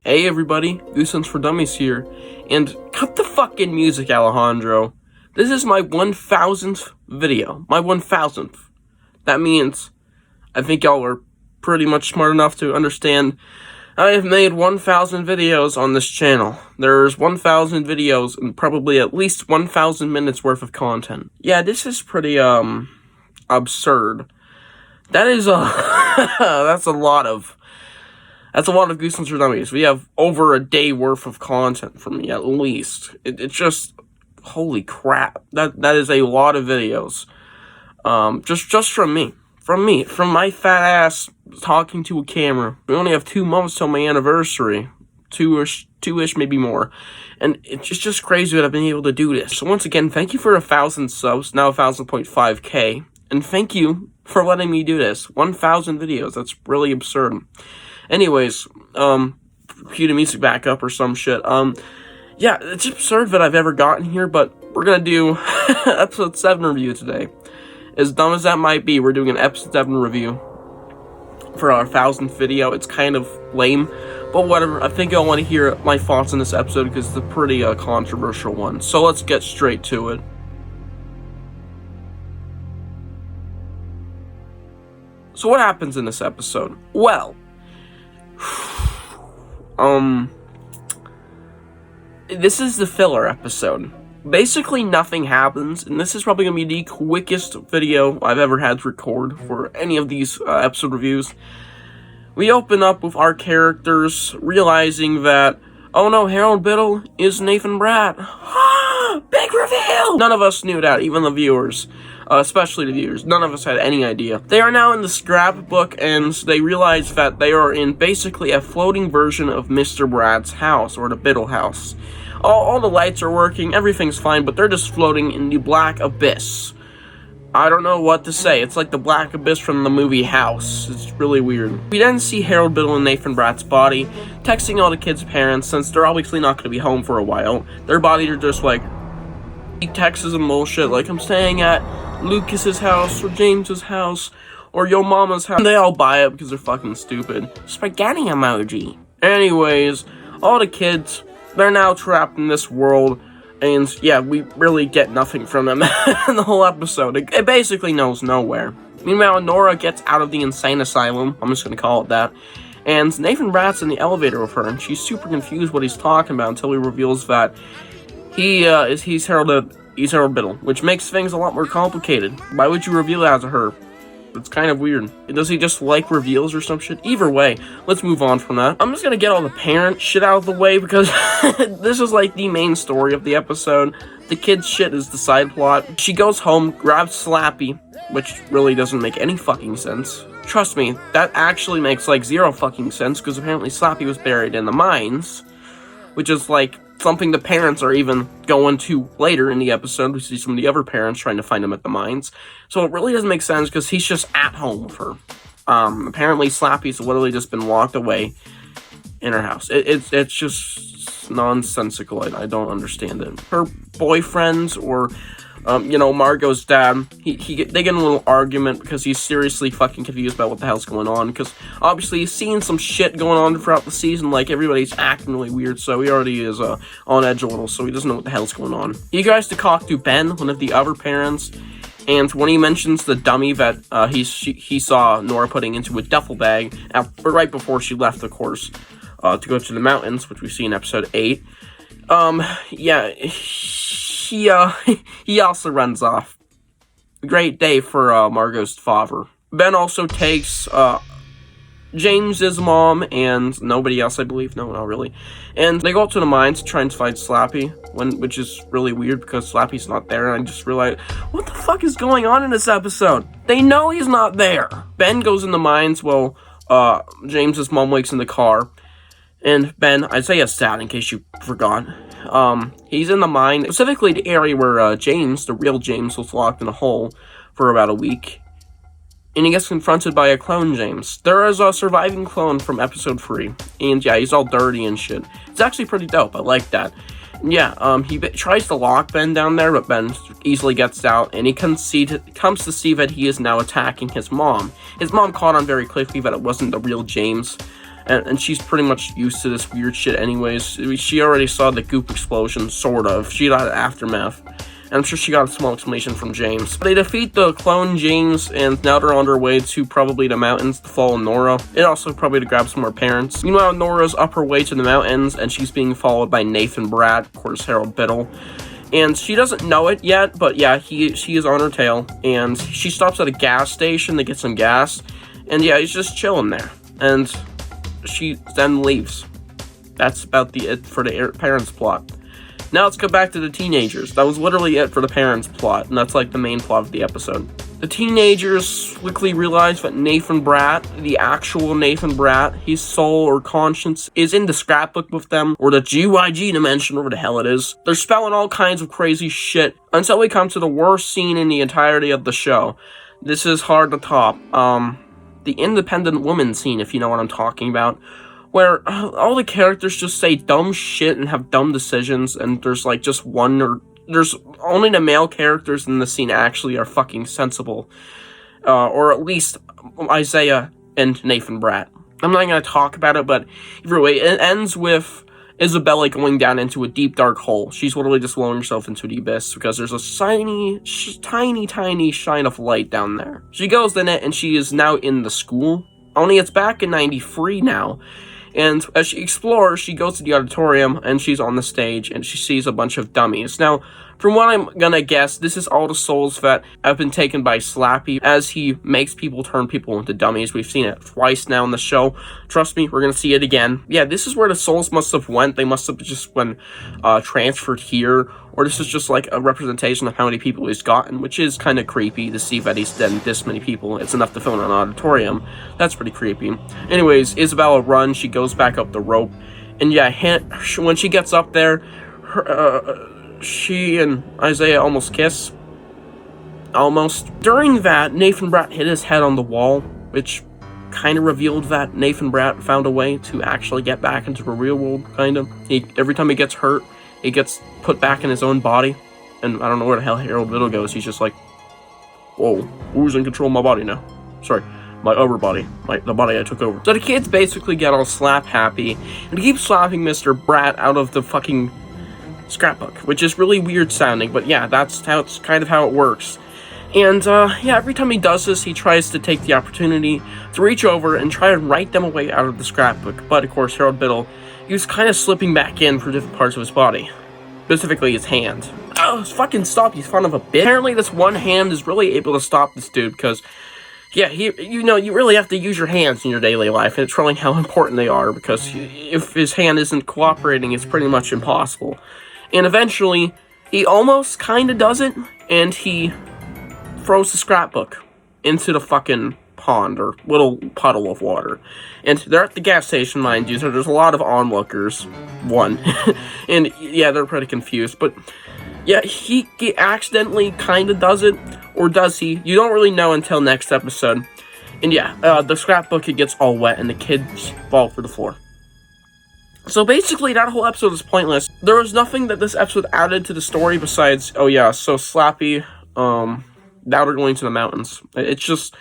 Hey everybody, Goosebumps for Dummies here, and cut the fucking music, Alejandro. This is my 1000th video, my 1000th. That means, I think y'all are pretty much smart enough to understand, I have made 1000 videos on this channel. There's 1000 videos and probably at least 1000 minutes worth of content. Yeah, this is pretty, absurd. That is, that's a lot of Goosebumps for Dummies. We have over a day worth of content from me, at least. It's just, holy crap. That is a lot of videos. Just from me. From my fat ass talking to a camera. We only have 2 months till my anniversary. Two-ish, maybe more. And it's just crazy that I've been able to do this. So once again, thank you for 1,000 subs, now 1,000.5k. And thank you for letting me do this. 1,000 videos, that's really absurd. Anyways, cue the music back up or some shit. Yeah, it's absurd that I've ever gotten here, but we're gonna do episode 7 review today. As dumb as that might be, we're doing an episode 7 review for our 1000th video. It's kind of lame, but whatever. I think you'll want to hear my thoughts on this episode because it's a pretty controversial one. So let's get straight to it. So what happens in this episode? Well, this is the filler episode. Basically nothing happens, and this is probably going to be the quickest video I've ever had to record for any of these episode reviews. We open up with our characters realizing that, oh no, Harold Biddle is Nathan Bratt. Big reveal! None of us knew that, even the viewers. Especially the viewers. None of us had any idea. They are now in the scrapbook, and they realize that they are in basically a floating version of Mr. Bratt's house, or the Biddle house. All the lights are working, everything's fine, but they're just floating in the black abyss. I don't know what to say. It's like the black abyss from the movie House. It's really weird. We then see Harold Biddle and Nathan Bratt's body, texting all the kids' parents, since they're obviously not going to be home for a while. Their bodies are just like, he texts them bullshit, like, I'm staying at Lucas's house, or James's house, or yo mama's house. They all buy it because they're fucking stupid. Spaghetti emoji. Anyways, all the kids, they're now trapped in this world, and yeah, we really get nothing from them in the whole episode. It basically goes nowhere. Meanwhile, Nora gets out of the insane asylum, I'm just gonna call it that, and Nathan Bratt's in the elevator with her, and she's super confused what he's talking about until he reveals that he's Harold Biddle, which makes things a lot more complicated. Why would you reveal that to her? It's kind of weird. Does he just like reveals or some shit? Either way, let's move on from that. I'm just gonna get all the parent shit out of the way because this is like the main story of the episode. The kid's shit is the side plot. She goes home, grabs Slappy, which really doesn't make any fucking sense. Trust me, that actually makes like 0 fucking sense because apparently Slappy was buried in the mines, which is like something the parents are even going to later in the episode. We see some of the other parents trying to find him at the mines. So it really doesn't make sense because he's just at home with her. Apparently Slappy's literally just been locked away in her house. It's just nonsensical. I don't understand it. Her boyfriends or Margot's dad, they get in a little argument because he's seriously fucking confused about what the hell's going on, because obviously he's seen some shit going on throughout the season, like everybody's acting really weird, so he already is on edge a little, so he doesn't know what the hell's going on. He tries to talk to Ben, one of the other parents, and when he mentions the dummy that he saw Nora putting into a duffel bag, right before she left, of course, to go to the mountains, which we see in episode 8, yeah, he also runs off. Great day for Margot's father. Ben also takes James's mom and nobody else, I believe. No, not really. And they go up to the mines to try and find Slappy, which is really weird because Slappy's not there. And I just realized, what the fuck is going on in this episode? They know he's not there. Ben goes in the mines while James's mom wakes in the car. And Ben, Isaiah's dad, in case you forgot, he's in the mine, specifically the area where James, the real James, was locked in a hole for about a week. And he gets confronted by a clone James. There is a surviving clone from episode 3. And yeah, he's all dirty and shit. It's actually pretty dope, I like that. And yeah, he tries to lock Ben down there, but Ben easily gets out, and he comes to see that he is now attacking his mom. His mom caught on very quickly that it wasn't the real James. and she's pretty much used to this weird shit anyways. She already saw the goop explosion, sort of. She got aftermath. And I'm sure she got a small explanation from James. They defeat the clone James, and now they're on their way to probably the mountains to follow Nora, and also probably to grab some more parents. Meanwhile, Nora's up her way to the mountains, and she's being followed by Nathan Bratt, of course, Harold Biddle. And she doesn't know it yet, but yeah, she is on her tail, and she stops at a gas station to get some gas, and yeah, he's just chilling there. And she then leaves. That's about it for the parents' plot. Now let's go back to the teenagers. That was literally it for the parents' plot, and that's like the main plot of the episode. The teenagers quickly realize that Nathan Bratt, the actual Nathan Bratt, his soul or conscience, is in the scrapbook with them, or the GYG dimension, whatever the hell it is. They're spelling all kinds of crazy shit, until we come to the worst scene in the entirety of the show. This is hard to top. The independent woman scene, if you know what I'm talking about, where all the characters just say dumb shit and have dumb decisions, and there's like just one, or there's only the male characters in the scene actually are fucking sensible. Or at least Isaiah and Nathan Bratt. I'm not gonna talk about it, but either way, it ends with Isabella going down into a deep dark hole. She's literally just lowering herself into the abyss because there's a tiny shine of light down there. She goes in it, and she is now in the school. Only it's back in 93 now. And as she explores, she goes to the auditorium, and she's on the stage, and she sees a bunch of dummies. Now, from what I'm gonna guess, this is all the souls that have been taken by Slappy, as he makes people turn people into dummies. We've seen it twice now in the show. Trust me, we're gonna see it again. Yeah, this is where the souls must have went. They must have just been transferred here, or this is just like a representation of how many people he's gotten, which is kind of creepy to see that he's done this many people. It's enough to fill in an auditorium. That's pretty creepy. Anyways, Isabella runs. She goes back up the rope, and yeah, when she gets up there, she and Isaiah almost kiss. Almost. During that, Nathan Bratt hit his head on the wall, which kind of revealed that Nathan Bratt found a way to actually get back into the real world, kind of. Every time he gets hurt, he gets put back in his own body, and I don't know where the hell Harold Biddle goes. He's just like, whoa, who's in control of my body now? Sorry, my other body, the body I took over. So the kids basically get all slap happy, and keep slapping Mr. Bratt out of the fucking scrapbook, which is really weird sounding, but yeah, that's kind of how it works. And yeah, every time he does this, he tries to take the opportunity to reach over and try to write them away out of the scrapbook. But of course, Harold Biddle, he was kind of slipping back in for different parts of his body, specifically his hand. Oh, fucking stop, you son of a bitch. Apparently this one hand is really able to stop this dude, because yeah, you really have to use your hands in your daily life, and it's showing how important they are, because if his hand isn't cooperating, it's pretty much impossible. And eventually, he almost kind of does it, and he throws the scrapbook into the fucking pond, or little puddle of water. And they're at the gas station, mind you, so there's a lot of onlookers, and yeah, they're pretty confused, but yeah, he accidentally kind of does it, or does he? You don't really know until next episode. And yeah, the scrapbook, it gets all wet, and the kids fall to the floor. So basically, that whole episode is pointless. There was nothing that this episode added to the story besides, oh yeah, so Slappy, now they're going to the mountains. It's just,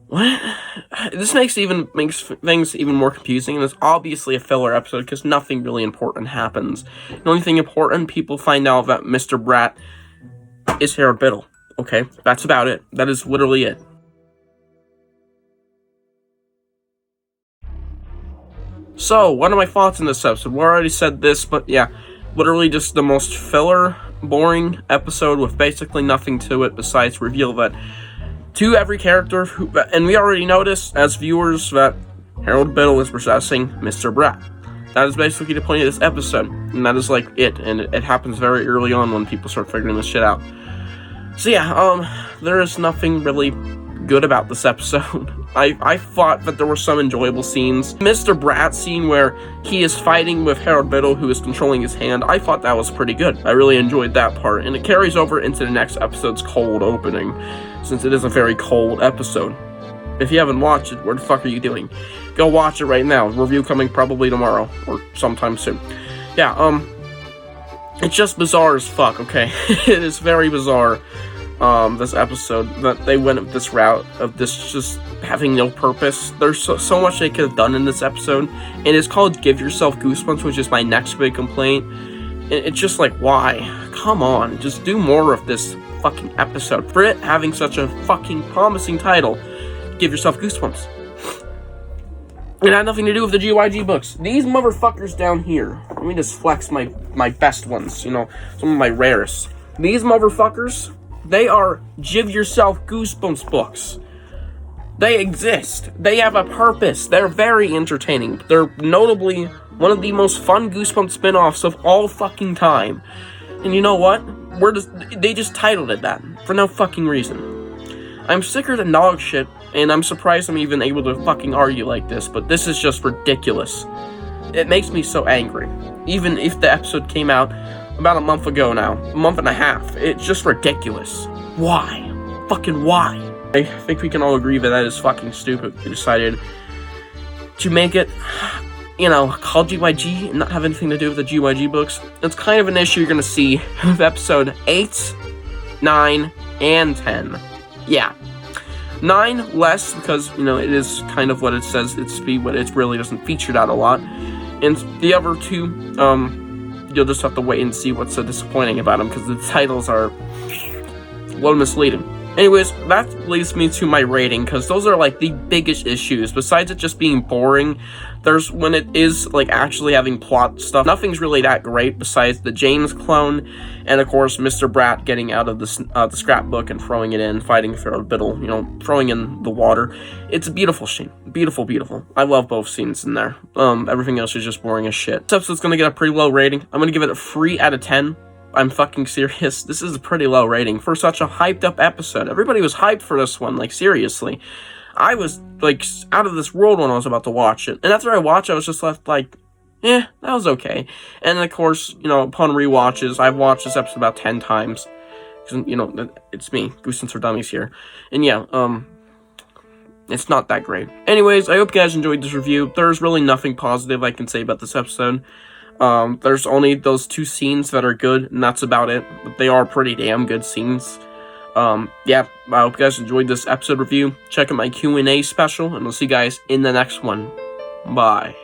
what? This makes things even more confusing, and it's obviously a filler episode, because nothing really important happens. The only thing important, people find out that Mr. Bratt is Harold Biddle. Okay, that's about it. That is literally it. So, what are my thoughts on this episode? We already said this, but yeah, literally just the most filler, boring episode with basically nothing to it besides reveal that to every character, and we already noticed as viewers that Harold Biddle is possessing Mr. Bratt. That is basically the point of this episode, and that is like it, and it happens very early on when people start figuring this shit out. So yeah, there is nothing really good about this episode. I thought that there were some enjoyable scenes. Mr. Bratt's scene where he is fighting with Harold Biddle, who is controlling his hand, I thought that was pretty good. I really enjoyed that part, and it carries over into the next episode's cold opening, since it is a very cold episode. If you haven't watched it, what the fuck are you doing? Go watch it right now. Review coming probably tomorrow, or sometime soon. Yeah, it's just bizarre as fuck, okay? It is very bizarre. this episode, that they went this route of this just having no purpose. There's so much they could have done in this episode, and it's called Give Yourself Goosebumps, which is my next big complaint. It's just like, why? Come on, just do more of this fucking episode. For it having such a fucking promising title, Give Yourself Goosebumps. It had nothing to do with the GYG books. These motherfuckers down here, let me just flex my best ones, you know, some of my rarest. These motherfuckers, they are Give Yourself Goosebumps books. They exist. They have a purpose. They're very entertaining. They're notably one of the most fun Goosebumps spin-offs of all fucking time. And you know what? They just titled it that for no fucking reason. I'm sicker than dog shit, and I'm surprised I'm even able to fucking argue like this, but this is just ridiculous. It makes me so angry. Even if the episode came out about a month ago now, a month and a half, it's just ridiculous. Why? Fucking why? I think we can all agree that is fucking stupid. They decided to make it, you know, called GYG and not have anything to do with the GYG books. It's kind of an issue you're gonna see with episode 8, 9, and 10. Yeah. 9 less because, you know, it is kind of what it says it's to be, but it really doesn't feature that a lot. And the other 2, you'll just have to wait and see what's so disappointing about them, because the titles are a little misleading. Anyways, that leads me to my rating, because those are, like, the biggest issues. Besides it just being boring, there's when it is, like, actually having plot stuff, nothing's really that great besides the James clone, and, of course, Mr. Brat getting out of the scrapbook and throwing it in, fighting for a Biddle, you know, throwing in the water. It's a beautiful scene. Beautiful, beautiful. I love both scenes in there. Everything else is just boring as shit. This episode's gonna get a pretty low rating. I'm gonna give it a 3 out of 10. I'm fucking serious. This is a pretty low rating for such a hyped up episode. Everybody was hyped for this one, like, seriously. I was, like, out of this world when I was about to watch it. And after I watched it, I was just left, like, that was okay. And, of course, you know, upon rewatches, I've watched this episode about 10 times. Because, you know, it's me, Goosebumps for Dummies here. And, yeah, it's not that great. Anyways, I hope you guys enjoyed this review. There's really nothing positive I can say about this episode. There's only those 2 scenes that are good, and that's about it, but they are pretty damn good scenes. Yeah, I hope you guys enjoyed this episode review. Check out my Q&A special, and I'll see you guys in the next one. Bye.